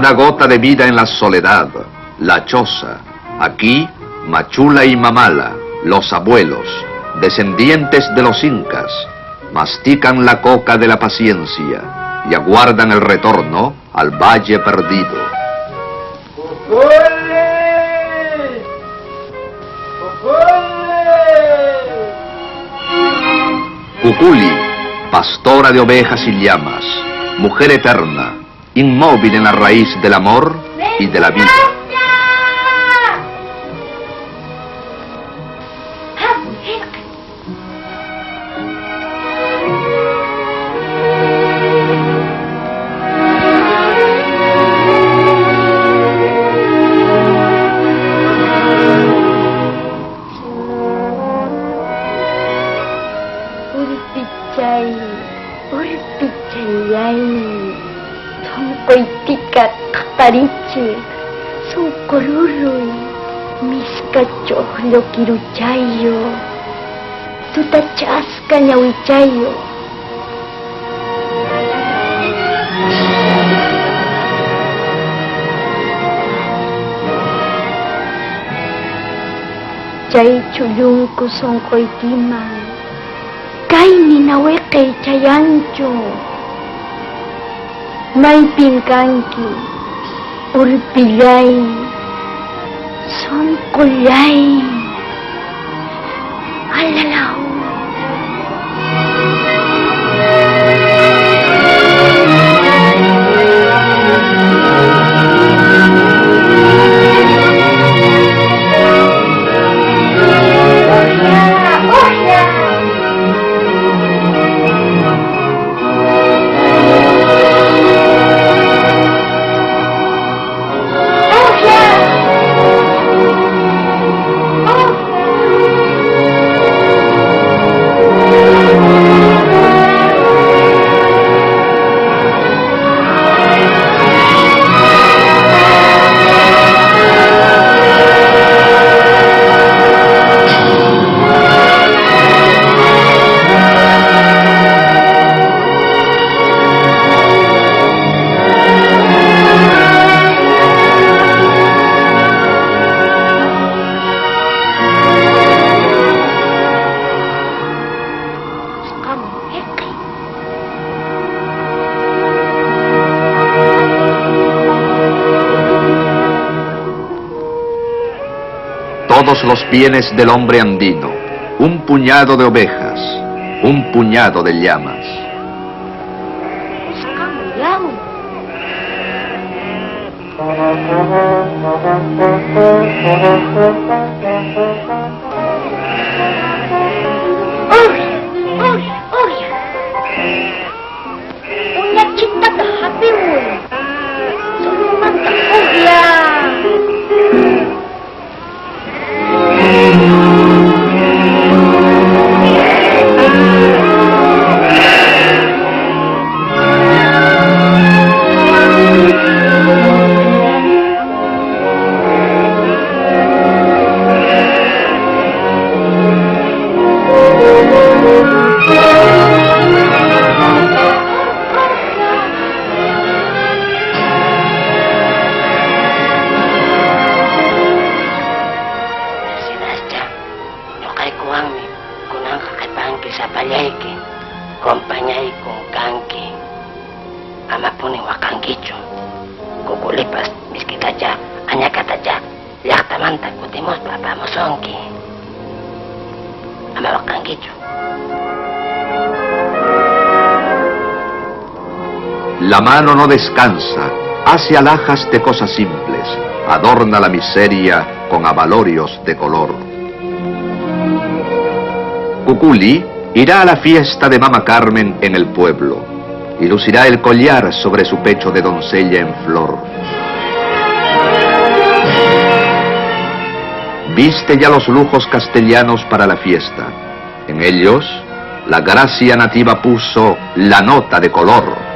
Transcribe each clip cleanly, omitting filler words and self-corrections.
Una gota de vida en la soledad, la choza. Aquí, Machula y Mamala, los abuelos, descendientes de los incas, mastican la coca de la paciencia y aguardan el retorno al valle perdido. Cuculi, pastora de ovejas y llamas, mujer eterna, inmóvil en la raíz del amor y de la vida. Tariche, socorrurui, miscachohlo kiruchayo, tutachasca ñawichayo. chay chullunku sonqoykiman kay ninawiqi chayanchu maypin kanki urpillay sonqollay alalaw. Todos los bienes del hombre andino, un puñado de ovejas, un puñado de llamas. La mano no descansa, hace alhajas de cosas simples, adorna la miseria con abalorios de color. Cuculi irá a la fiesta de Mama Carmen en el pueblo y lucirá el collar sobre su pecho de doncella en flor. Viste ya los lujos castellanos para la fiesta. En ellos, la gracia nativa puso la nota de color.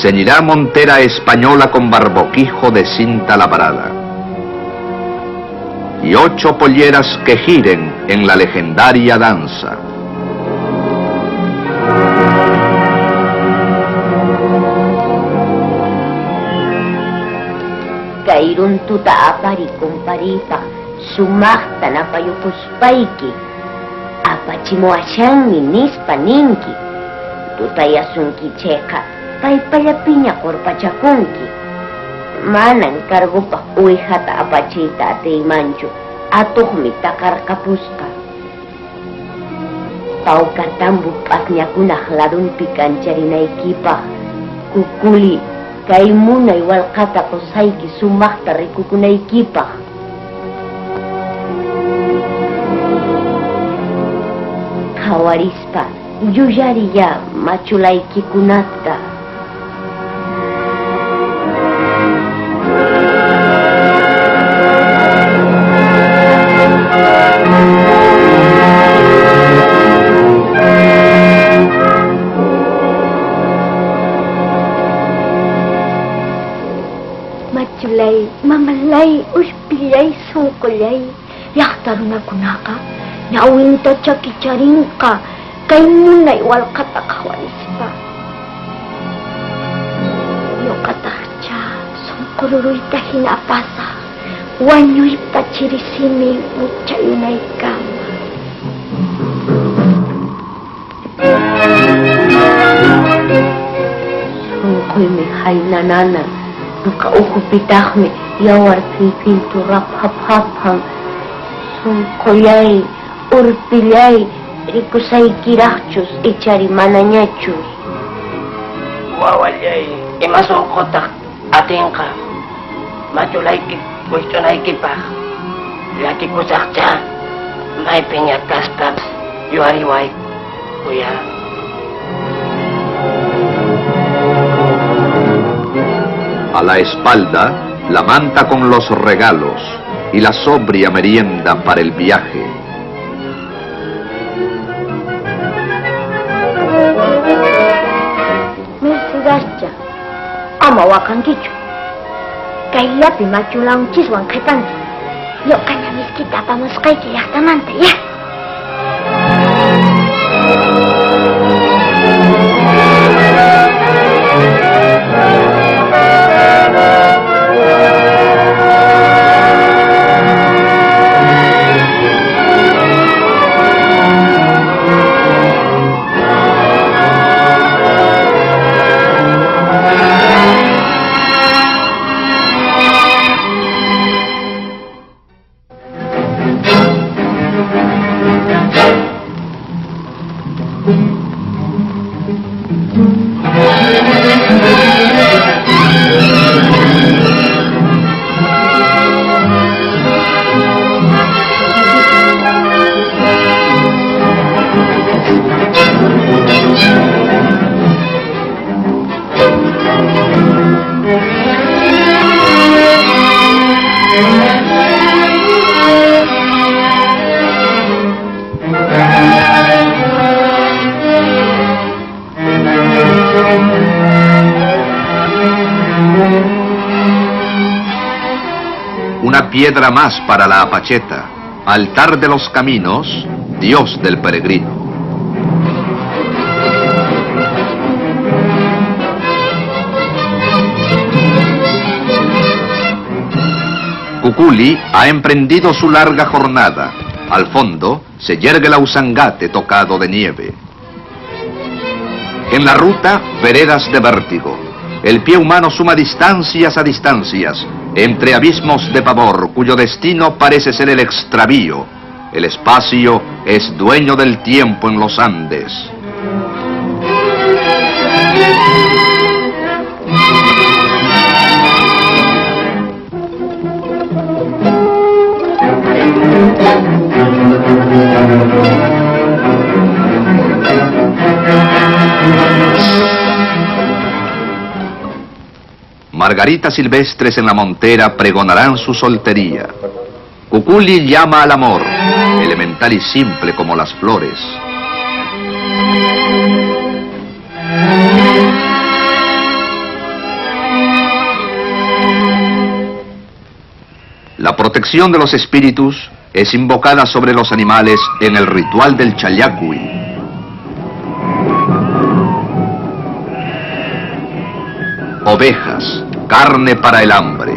Ceñirá montera española con barboquijo de cinta labrada. Y 8 polleras que giren en la legendaria danza. Kairun tuta apari kumparipa sumakta napayukuspayki apachimoashanmi nispa ninki tutayasunki chayqa paypallapiña qurpachakunki manan kargupa uwihata apachiyta atiymanchu atuqmi taqarqapusqa pawkartambu p'aqñakunaq ladunpi kancharinaykipa Cuculi kay munay walqata qusayki sumaqta rikukunaykipaq. Qhawarispa yuyariya machulaykikunata. Machulay, mamalay, uspilay, sungkulay, yaktarunakunaqa, ñawinta chakicharinqa, kay munay walqata qhawarispa. kururuyta hinapasa, wanyuyta chirisimi muchayunaykama. Sungkuymi haynanana, nuka ukupitaqmi yawar pipintu raphaphaphan. Sunkuyay, urpillay, rikusaykiraqchus ichari manañachus. Wawallay, imasungkotak atinqa, machulayki kushtunaykipaq, llakikusaqcha, maypin yakaspas yuariway kuya. A la espalda, la manta con los regalos y la sobria merienda para el viaje. Mirsigascha, ama wakankichu. Kayllapi machulanchiswan qhipanki. Yoqana miskita apamusqayki llaqtamanta, ya. Una piedra más para la Apacheta, altar de los caminos, Dios del peregrino. Cuculi ha emprendido su larga jornada. Al fondo se yergue el Ausangate tocado de nieve. En la ruta, veredas de vértigo. El pie humano suma distancias a distancias, entre abismos de pavor, cuyo destino parece ser el extravío. El espacio es dueño del tiempo en los Andes. Margaritas silvestres en la montera pregonarán su soltería. Cuculi llama al amor, elemental y simple como las flores. La protección de los espíritus es invocada sobre los animales en el ritual del Challacui. Ovejas, carne para el hambre,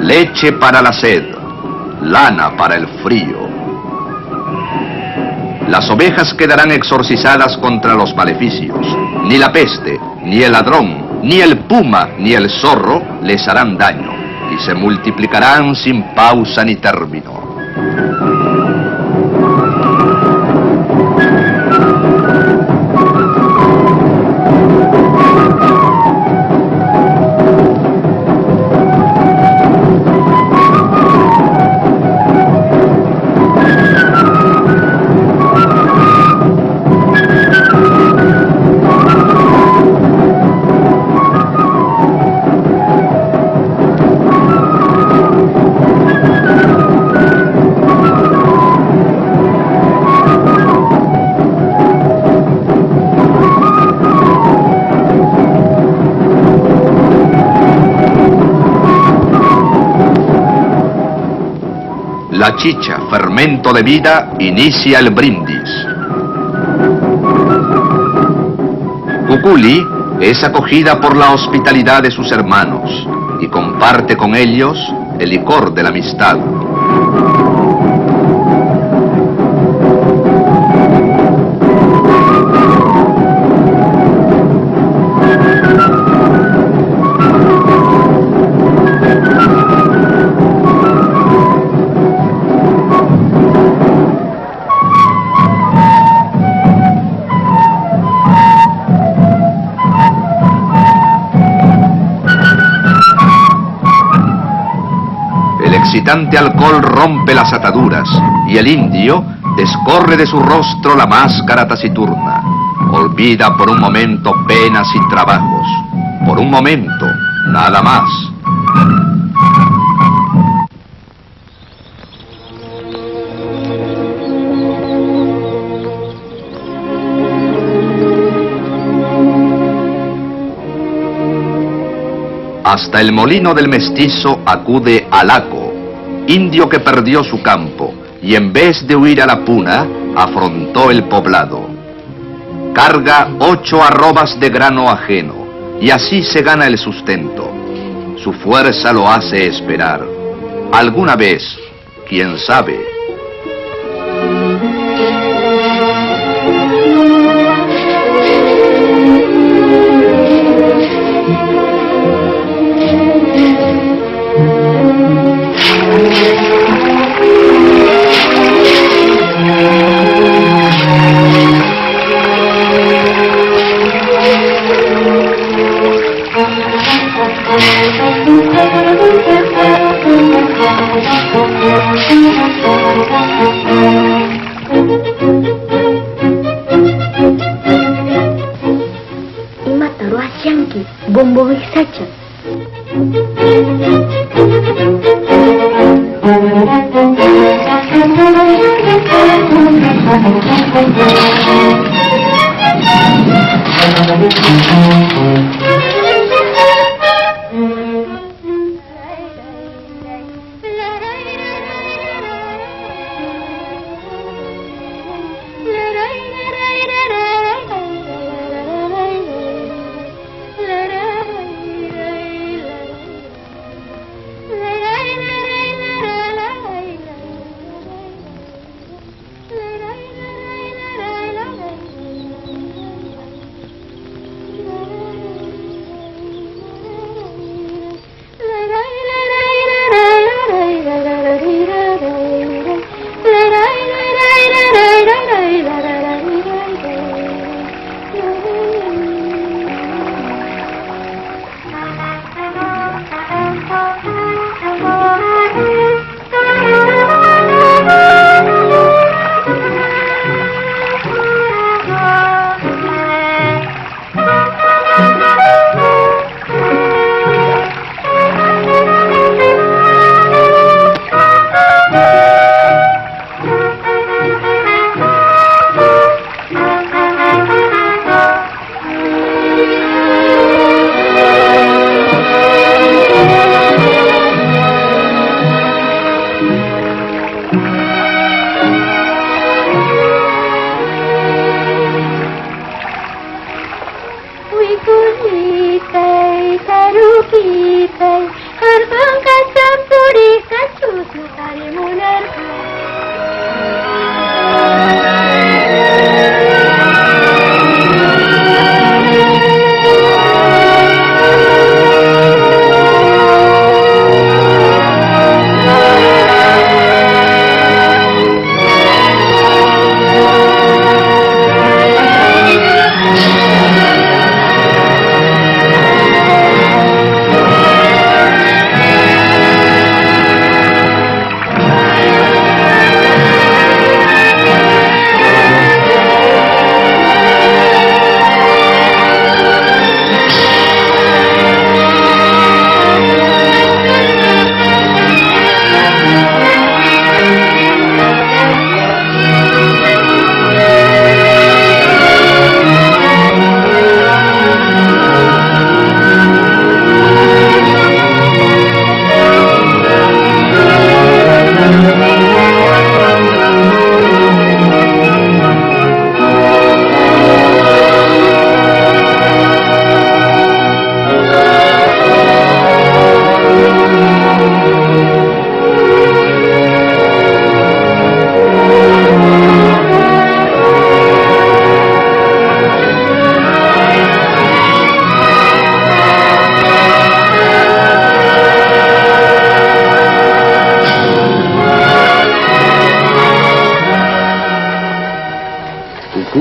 leche para la sed, lana para el frío. Las ovejas quedarán exorcizadas contra los maleficios. Ni la peste, ni el ladrón, ni el puma, ni el zorro les harán daño, y se multiplicarán sin pausa ni término. La chicha, fermento de vida, inicia el brindis. Cuculi es acogida por la hospitalidad de sus hermanos. y comparte con ellos el licor de la amistad. El excitante alcohol rompe las ataduras y el indio descorre de su rostro la máscara taciturna. Olvida por un momento penas y trabajos. Por un momento, nada más. Hasta el molino del mestizo acude Alaco, indio que perdió su campo y en vez de huir a la puna, afrontó el poblado. Carga 8 arrobas de grano ajeno y así se gana el sustento. Su fuerza lo hace esperar. Alguna vez, quién sabe. Imata ruas yanki, bombo saja.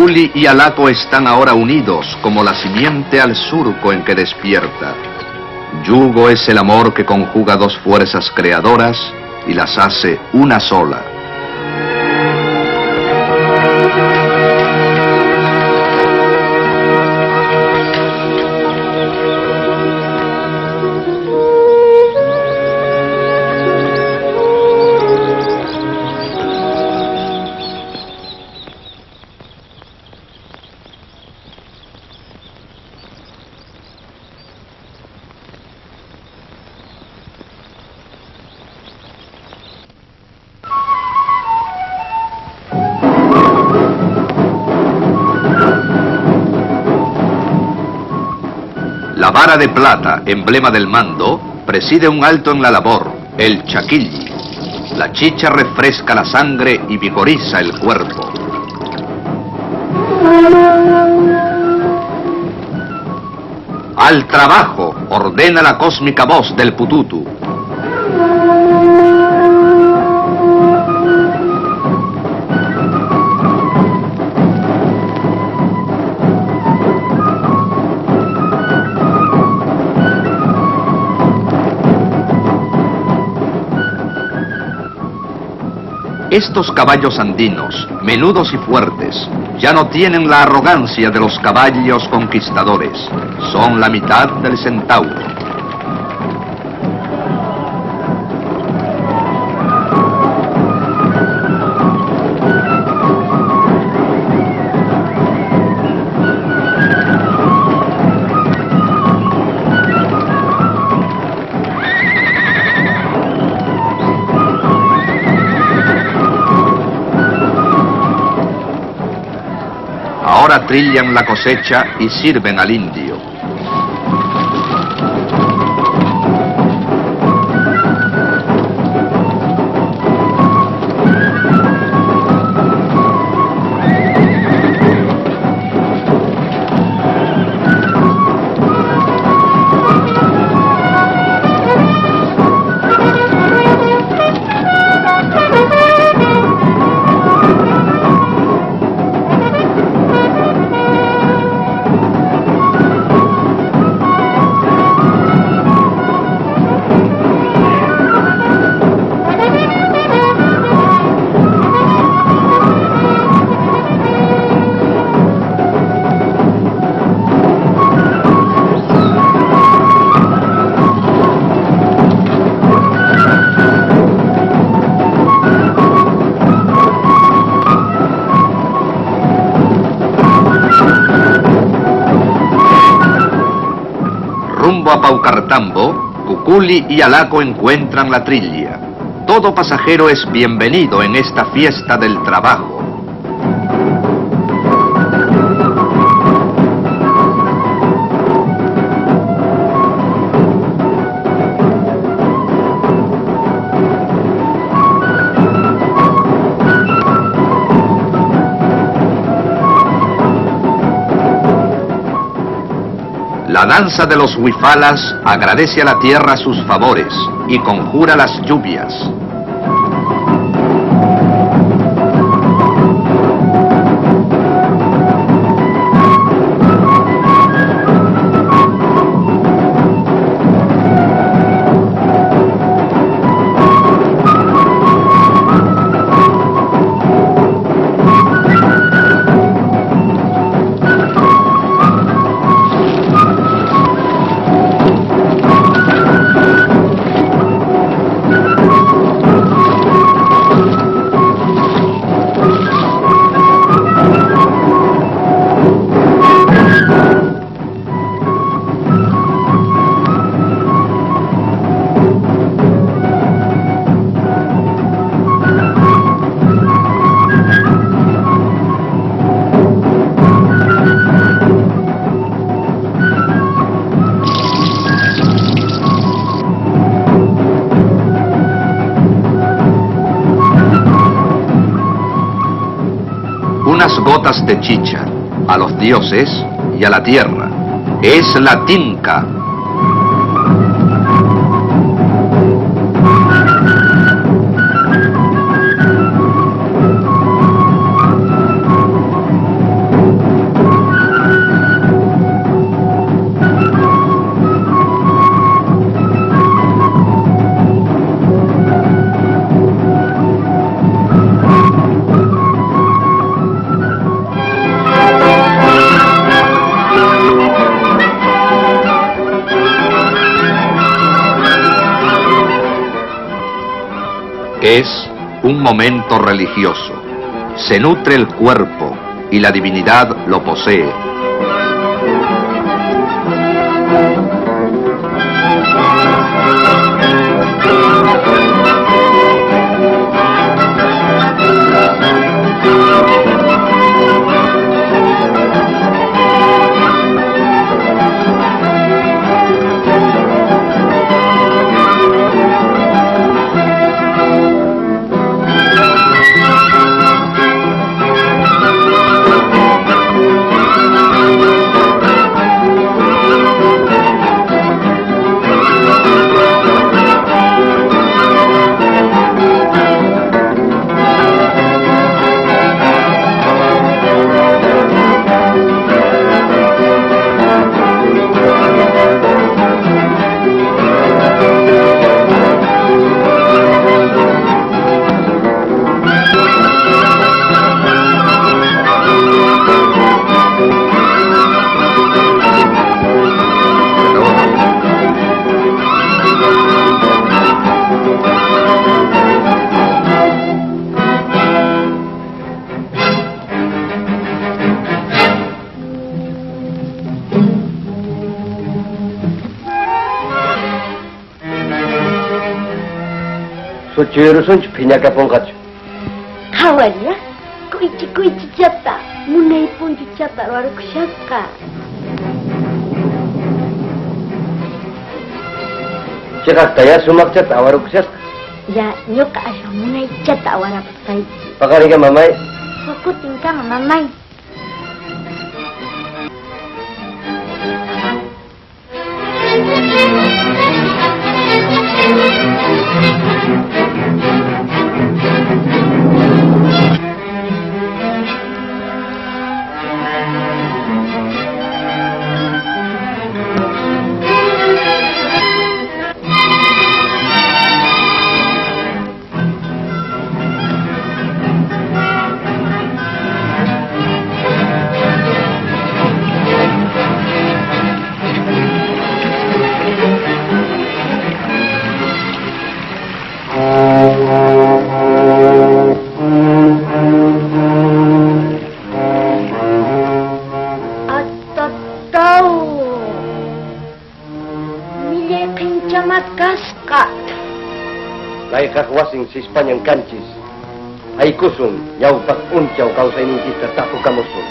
Cuculi y Alaco están ahora unidos como la simiente al surco en que despierta. Yugo es el amor que conjuga dos fuerzas creadoras y las hace una sola. La vara de plata, emblema del mando, preside un alto en la labor, el chaquilli. La chicha refresca la sangre y vigoriza el cuerpo. ¡Al trabajo!, ordena la cósmica voz del pututu. Estos caballos andinos, menudos y fuertes, ya no tienen la arrogancia de los caballos conquistadores. Son la mitad del centauro. Ahora trillan la cosecha y sirven al indio. Rumbo a Paucartambo, Cuculi y Alaco encuentran la trilla. Todo pasajero es bienvenido en esta fiesta del trabajo. La danza de los huifalas agradece a la tierra sus favores y conjura las lluvias. Unas gotas de chicha a los dioses y a la tierra. Es la tinca. Es un momento religioso. Se nutre el cuerpo y la divinidad lo posee. Sochirusun piñaka pongacho. Hawanya, kuichi chata, munay punji chata warukushaka. Chikasta ya sumak chata warukushaka. Ya, nyoka asa munay chata warakusay. Pakariga mamay. Sukutin ka mamay. Wasing si Spanyang kanchis. Ay kusun, yaw tak unchaw kausay ningkita tapo kamusun.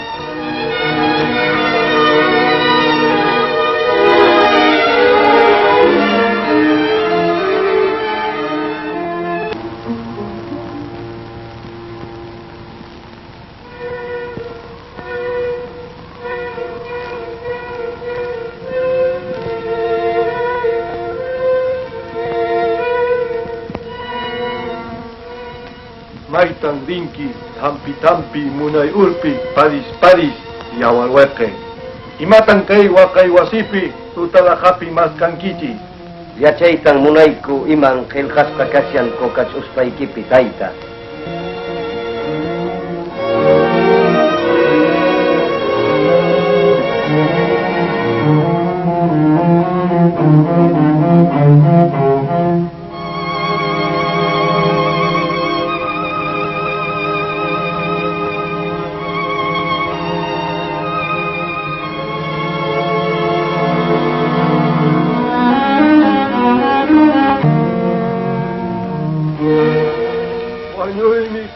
Maitan dinki, tampi, munay urpi, padis, yawalweke. Imatan kay wakay wasipi, tutalahapi mas kankichi. Yachaytan munayku iman qillqasqa kasyan kokach uspaykipi tayta.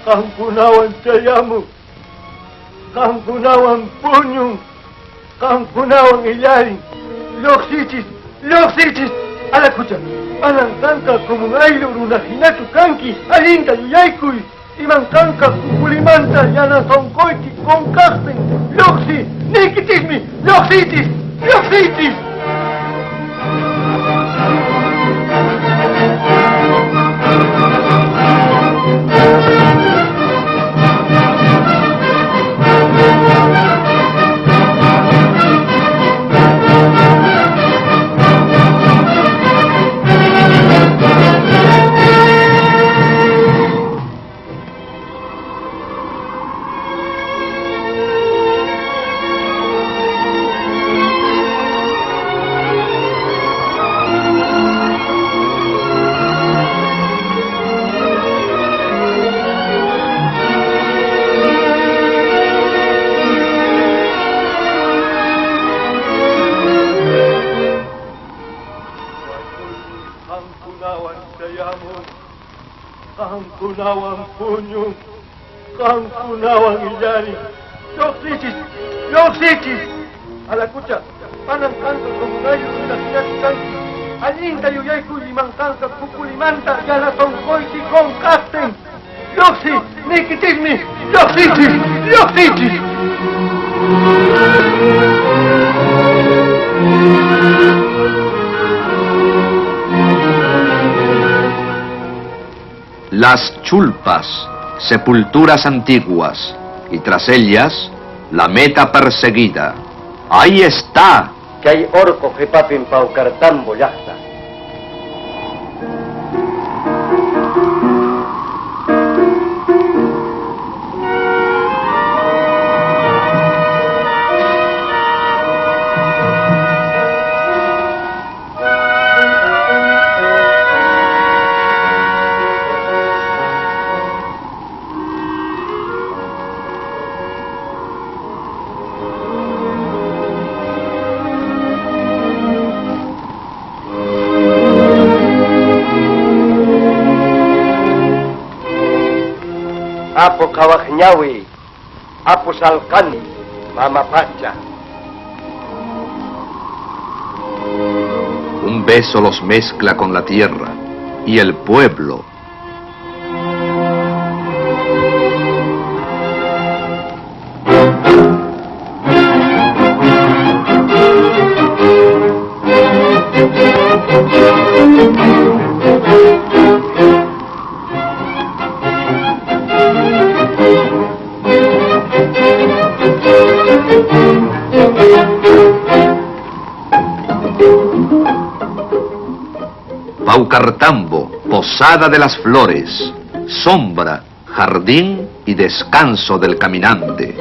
Kampunawan cayamu, kampunawan punyung, kampunawan ilaring, loxichis, ala kucha, alan kanka como un ailo runajinachu kanki, alinka yuyaykui, iman kanka kukulimanta yana sonkoiki konkakten, loxi, nikitismi, loxitis. kunawan sayamon, kang kunawang punyong, kang kunawang ilyari. Yoksichis! Alakucha, panang kanto komunayo na sinatukanki. Alin kayo yay kulimang kanto kukulimanta yana tongkoy si kong captain. Yoksi, nikitigni, Yoksichis! Yoksichis! Las chulpas, sepulturas antiguas, y tras ellas, la meta perseguida. ¡Ahí está! Que hay orco que papin paucartambo yasta. Apo Kawakñawi, Apo Salcani, Mama Pacha. Un beso los mezcla con la tierra y el pueblo. Paucartambo, posada de las flores, sombra, jardín y descanso del caminante.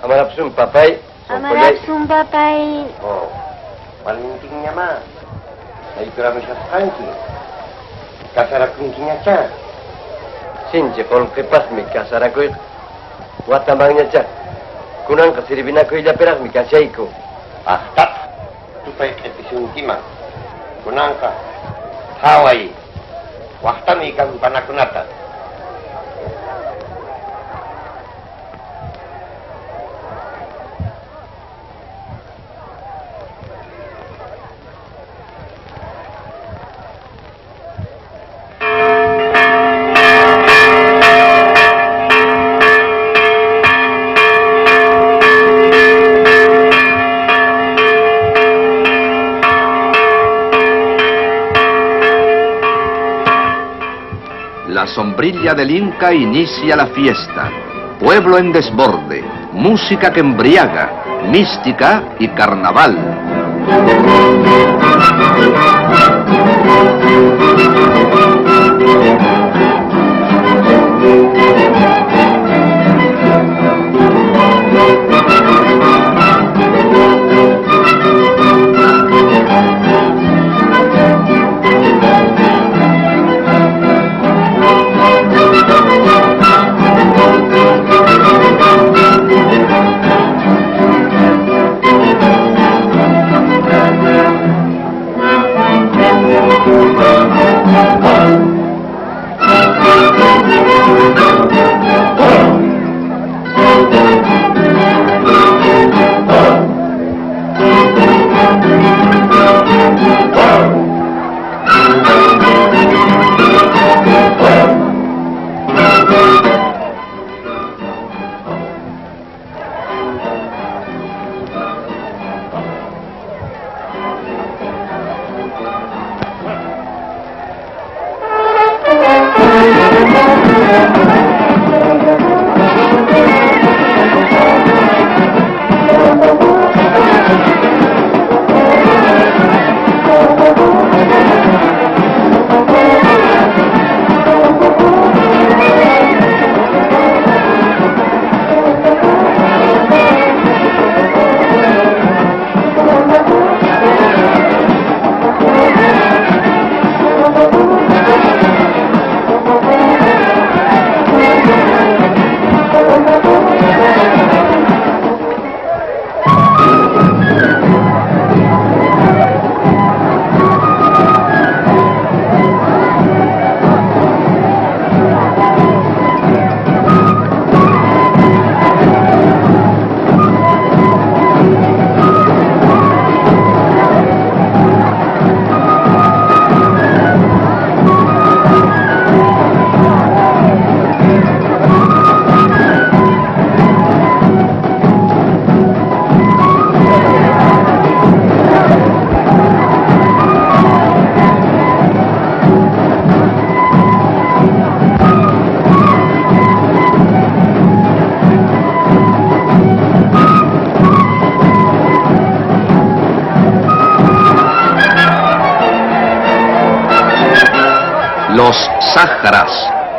Amarapsum papai. Amarapsum papai. Oh, paling pentingnya mah. Ay kami sa kanki. Kasarakunkinya cha. Sinje kol kepas mi kasarakuy. Watamangnya cha. Kunang kasiribina ko ila perak mi kasaiko. Ah, tap. Tupay etisuntima. Kunang ka. Hawaii. Wahtami kang panakunata. La sombrilla del Inca inicia la fiesta. Pueblo en desborde, música que embriaga, mística y carnaval. Los sáharas,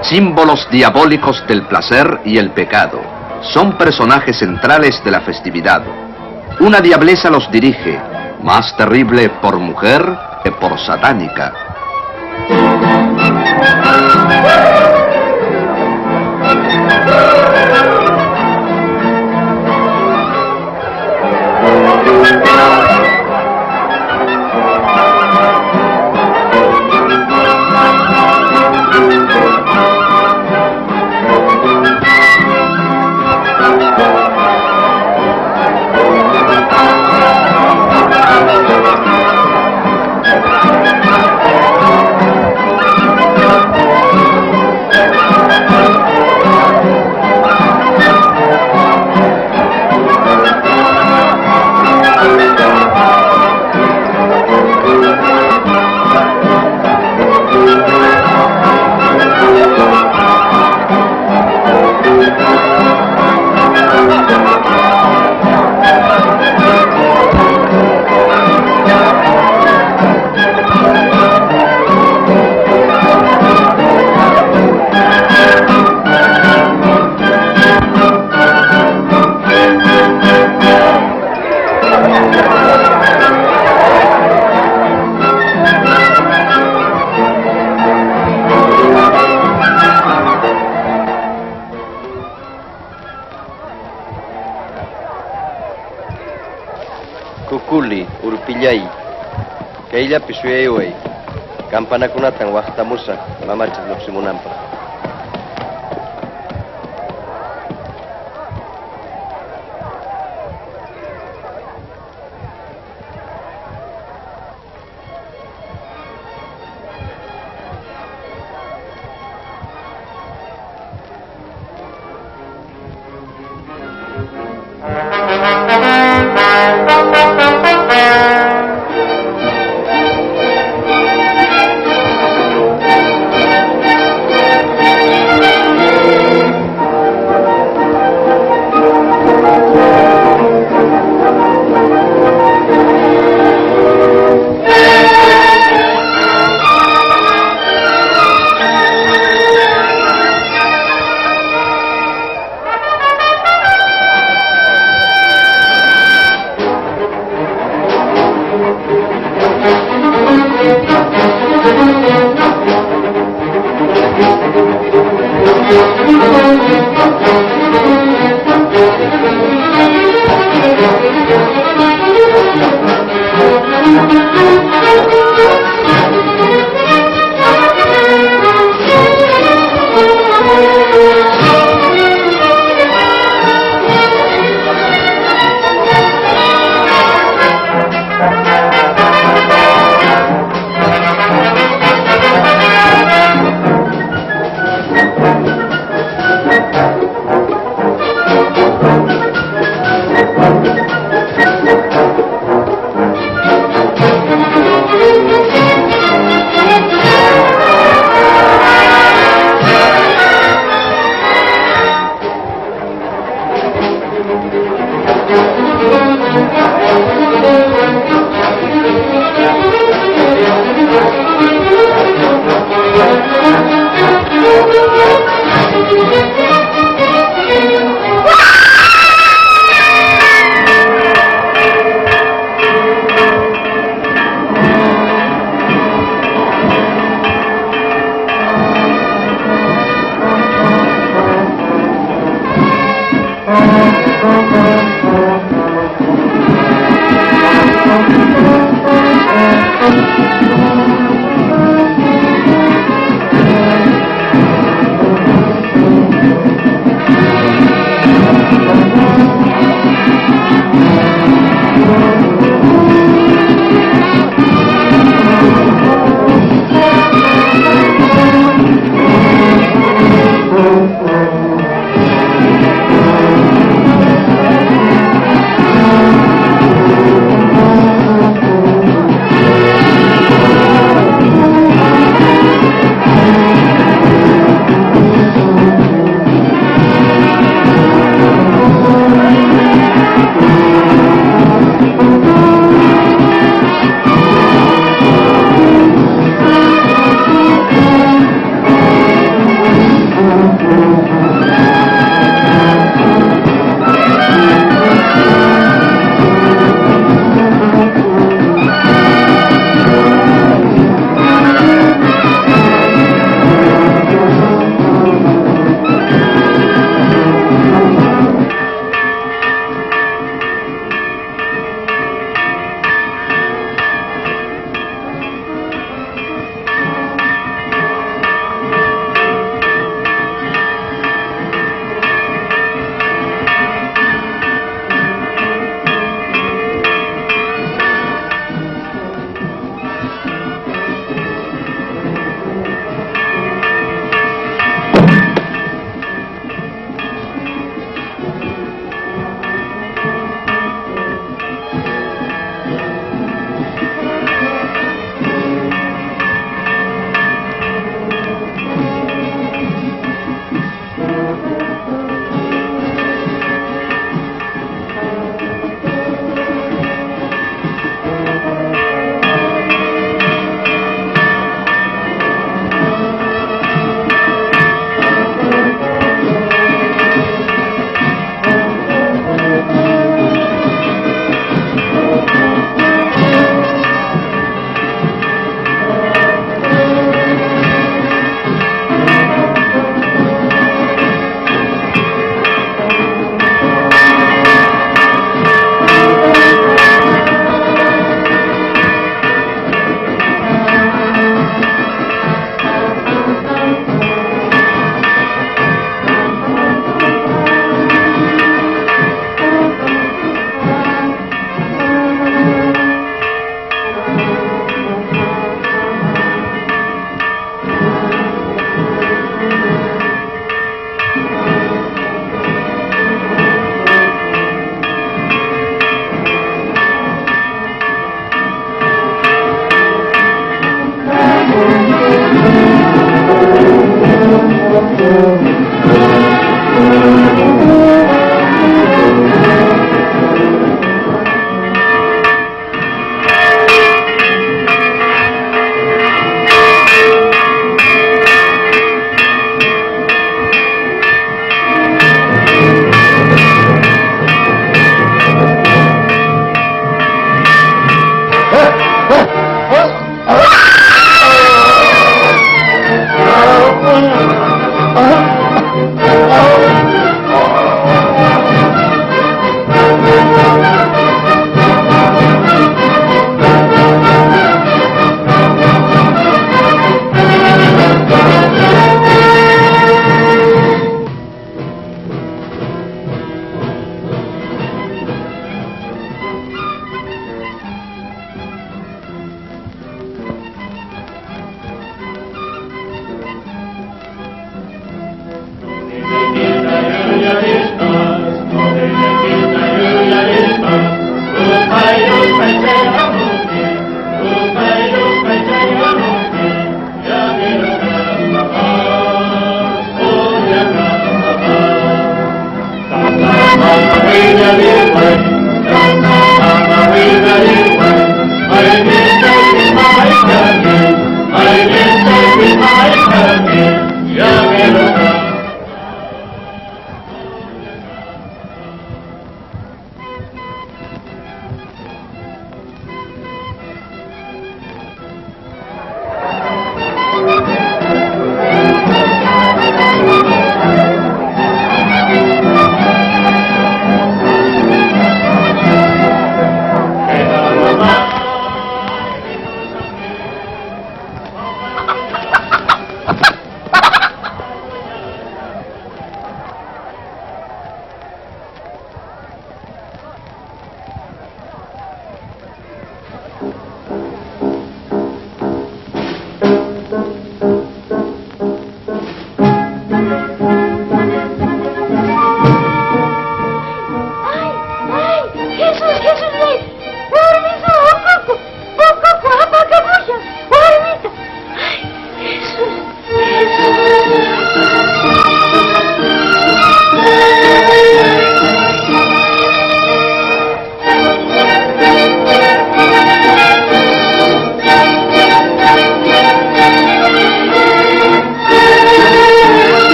símbolos diabólicos del placer y el pecado, son personajes centrales de la festividad. Una diablesa los dirige, más terrible por mujer que por satánica. Kukuli, urpillay, kaylla pisuyayuay, kampanakunatan waqtamusa, mamachis lluqsimunanpaq.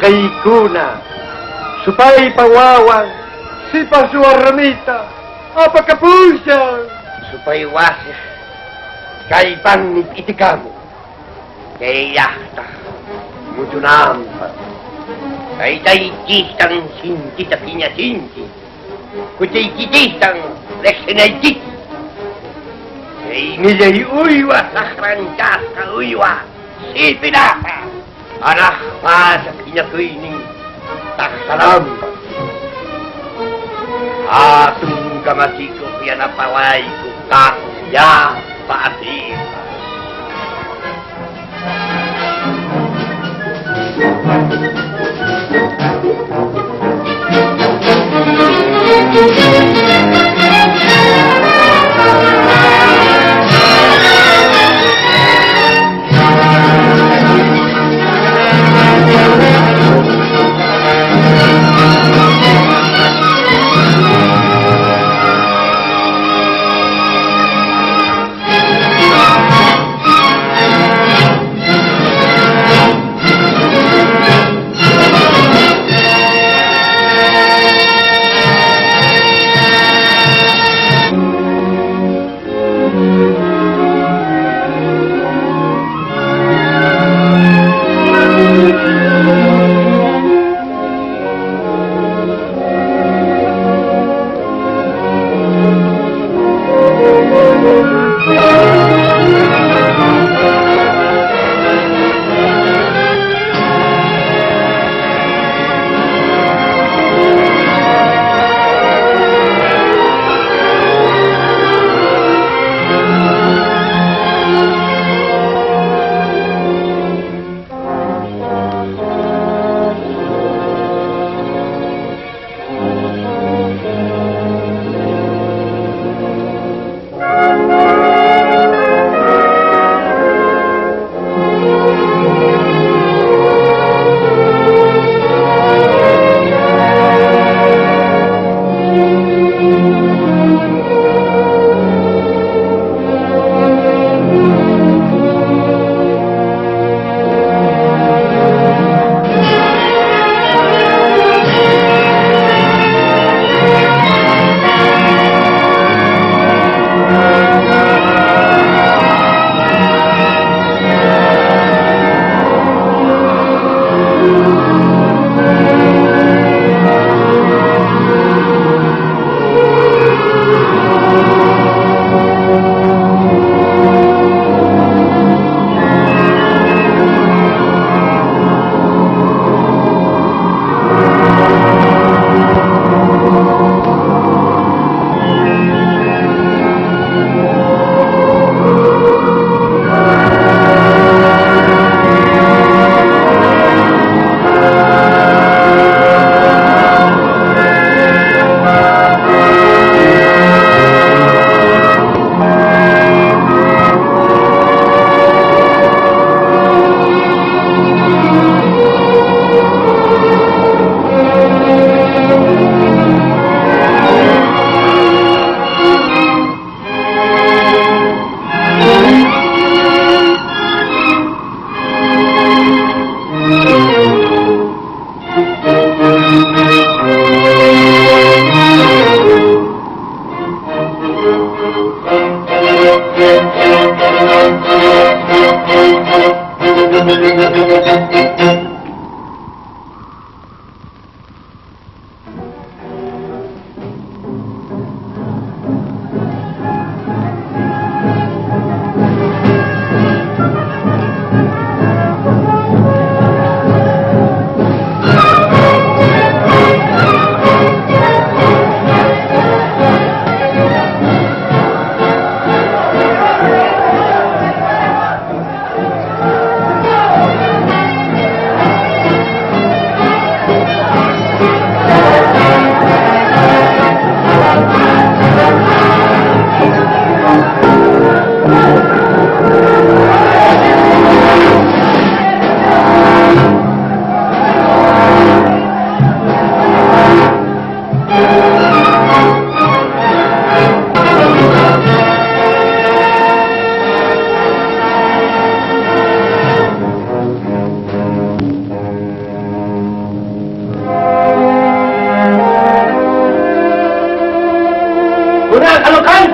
kaykuna. Supay pawawang, si pasuaramita, apakapusa. Supay wasis, kay pangit itikamu. Kay yahta, mujunampa. Kay taikistang sinti tapinya sinti. Kucay kitistang leksinay kiti. Kay milay uywa sakrangkas ka uywa. Si pinaka. Anak pa sa pinatuining taksalampa. Atong kamasiko kaya napaway ko kakya paasipa.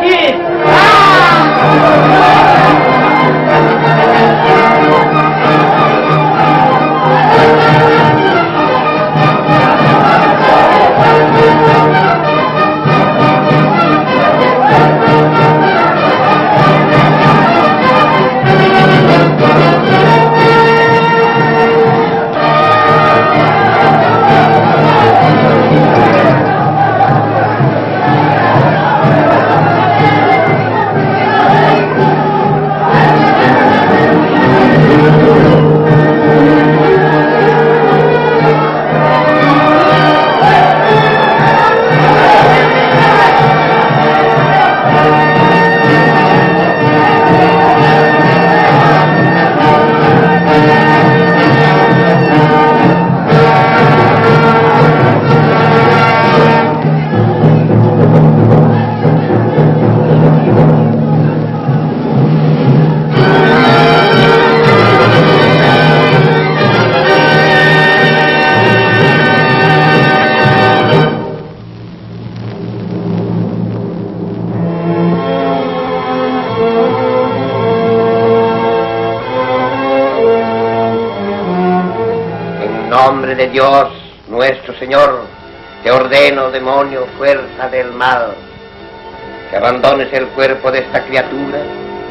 Yankee! nombre de Dios, nuestro Señor, te ordeno, demonio, fuerza del mal, que abandones el cuerpo de esta criatura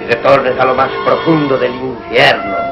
y retornes a lo más profundo del infierno.